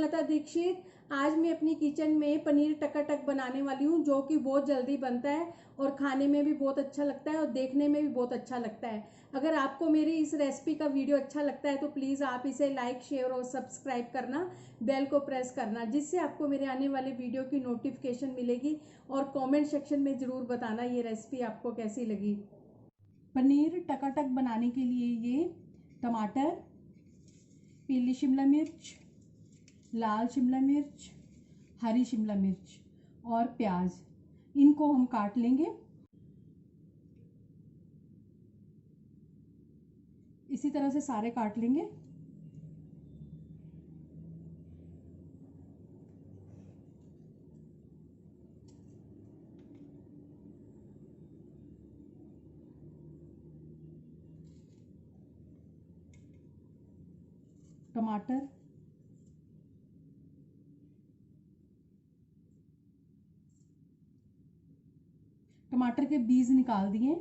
लता दीक्षित। आज मैं अपनी किचन में पनीर टकाटक बनाने वाली हूँ, जो कि बहुत जल्दी बनता है और खाने में भी बहुत अच्छा लगता है और देखने में भी बहुत अच्छा लगता है। अगर आपको मेरी इस रेसिपी का वीडियो अच्छा लगता है तो प्लीज़ आप इसे लाइक, शेयर और सब्सक्राइब करना, बेल को प्रेस करना, जिससे आपको मेरे आने वाले वीडियो की नोटिफिकेशन मिलेगी। और कमेंट सेक्शन में ज़रूर बताना ये रेसिपी आपको कैसी लगी। पनीर टकाटक बनाने के लिए ये टमाटर, पीली शिमला मिर्च, लाल शिमला मिर्च, हरी शिमला मिर्च और प्याज, इनको हम काट लेंगे। इसी तरह से सारे काट लेंगे। टमाटर, टमाटर के बीज निकाल दिए।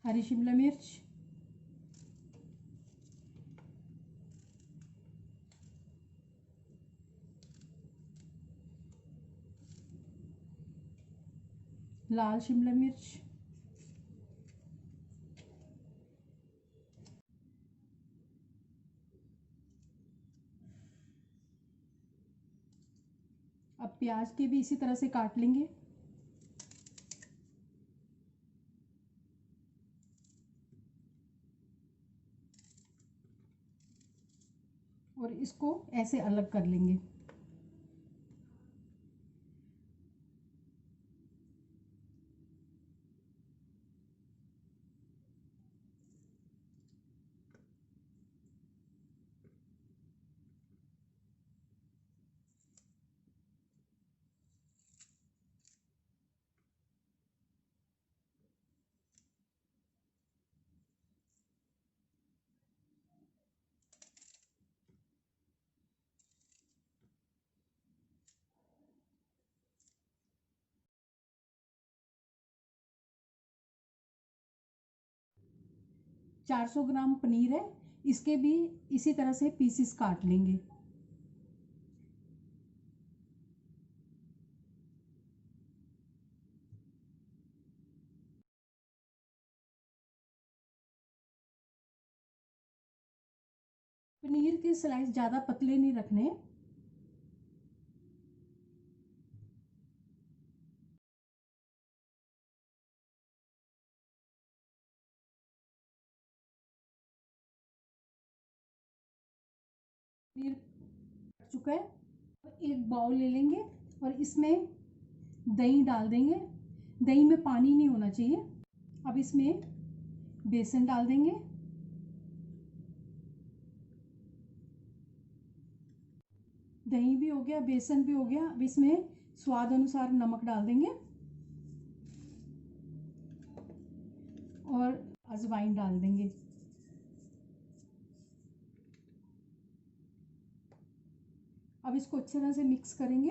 हरी शिमला मिर्च, लाल शिमला मिर्च, अब प्याज के भी इसी तरह से काट लेंगे। और इसको ऐसे अलग कर लेंगे। चार 400 ग्राम पनीर है, इसके भी इसी तरह से पीसेस काट लेंगे। पनीर के स्लाइस ज़्यादा पतले नहीं रखने। पनीर कट चुका है। एक बाउल ले लेंगे और इसमें दही डाल देंगे। दही में पानी नहीं होना चाहिए। अब इसमें बेसन डाल देंगे। दही भी हो गया, बेसन भी हो गया। अब इसमें स्वाद अनुसार नमक डाल देंगे और अजवाइन डाल देंगे। अब इसको अच्छी तरह से मिक्स करेंगे।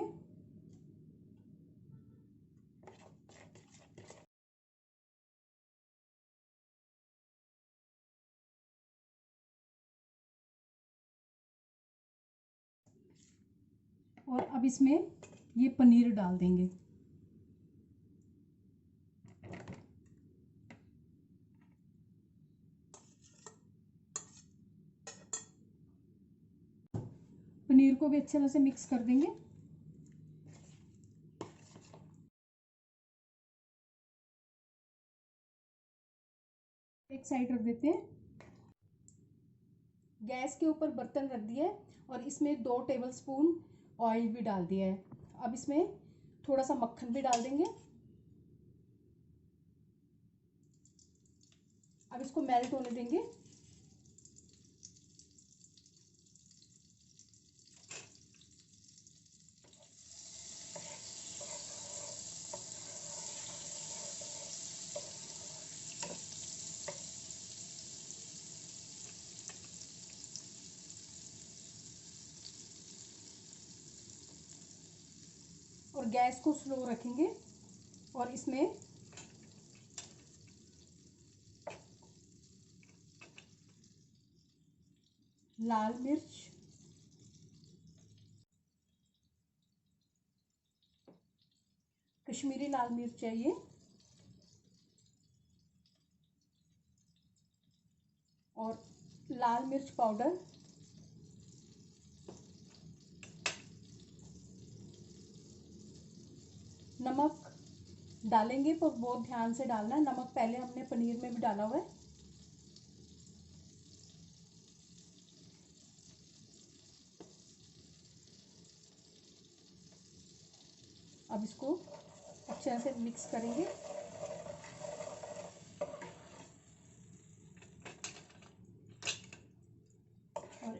और अब इसमें ये पनीर डाल देंगे। पनीर को भी अच्छी तरह से मिक्स कर देंगे। एक साइड रख देते हैं। गैस के ऊपर बर्तन रख दिया है और इसमें 2 टेबलस्पून ऑयल भी डाल दिया है। अब इसमें थोड़ा सा मक्खन भी डाल देंगे। अब इसको मेल्ट होने देंगे। और गैस को स्लो रखेंगे और इसमें लाल मिर्च, कश्मीरी लाल मिर्च चाहिए, और लाल मिर्च पाउडर, नमक डालेंगे पर बहुत ध्यान से डालना है। नमक पहले हमने पनीर में भी डाला हुआ है। अब इसको अच्छे से मिक्स करेंगे और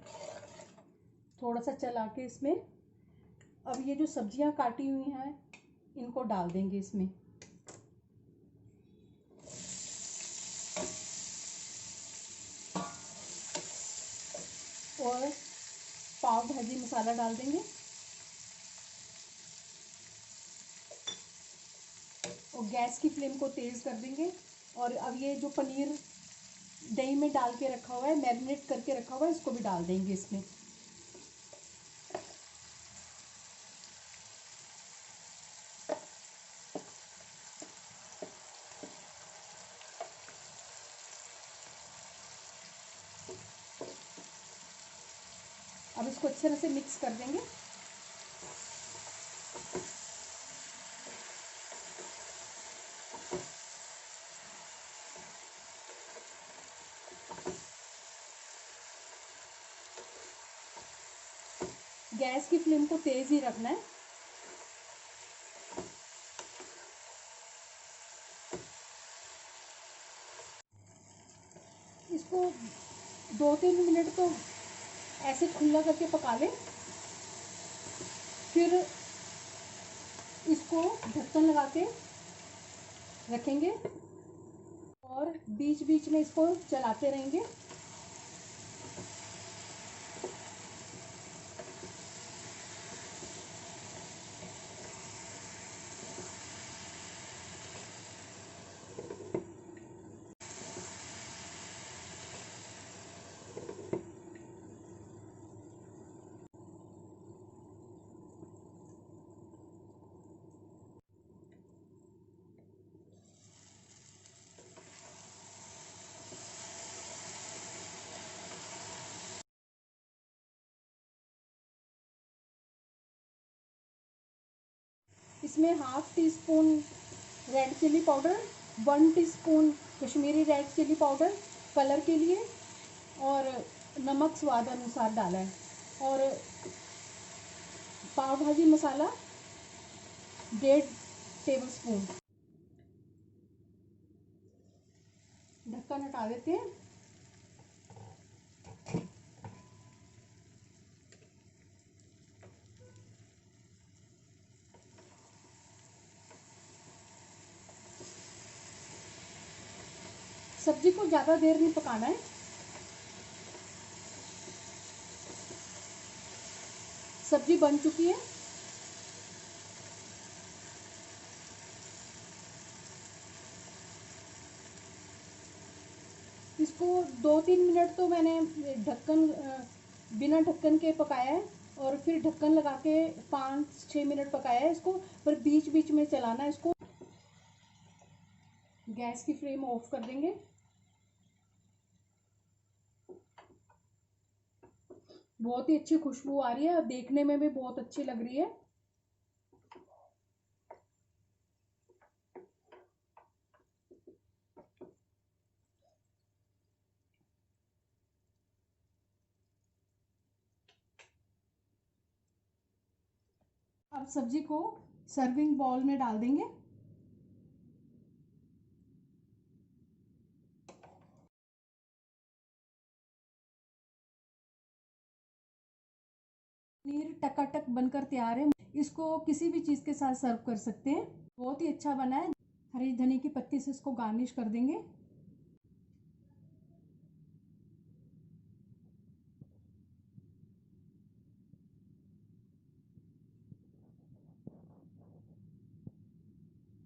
थोड़ा सा चला के इसमें अब ये जो सब्जियां काटी हुई हैं इनको डाल देंगे इसमें। और पाव भाजी मसाला डाल देंगे और गैस की फ्लेम को तेज़ कर देंगे। और अब ये जो पनीर दही में डाल के रखा हुआ है, मैरिनेट करके रखा हुआ है, इसको भी डाल देंगे इसमें। अब इसको अच्छे तरह से मिक्स कर देंगे। गैस की फ्लेम को तेज़ ही रखना है। इसको 2-3 मिनट तो ऐसे खुला करके पका लें, फिर इसको ढक्कन लगा के रखेंगे और बीच बीच में इसको चलाते रहेंगे। इसमें 1/2 teaspoon red chilli powder, 1 teaspoon Kashmiri red chilli powder colour के लिए, और नमक स्वाद अनुसार डाला है, और पाव भाजी मसाला 1.5 टेबलस्पून। ढक्कन हटा देते हैं। सब्जी को ज़्यादा देर नहीं पकाना है। सब्जी बन चुकी है। इसको 2-3 मिनट तो मैंने ढक्कन बिना ढक्कन के पकाया है, और फिर ढक्कन लगा के 5-6 मिनट पकाया है इसको, पर बीच बीच में चलाना है इसको। गैस की फ्लेम ऑफ कर देंगे। बहुत ही अच्छी खुशबू आ रही है और देखने में भी बहुत अच्छी लग रही है। अब सब्जी को सर्विंग बाउल में डाल देंगे। पनीर टकाटक बनकर तैयार है। इसको किसी भी चीज़ के साथ सर्व कर सकते हैं। बहुत ही अच्छा बना है। हरी धनिया की पत्ती से इसको गार्निश कर देंगे।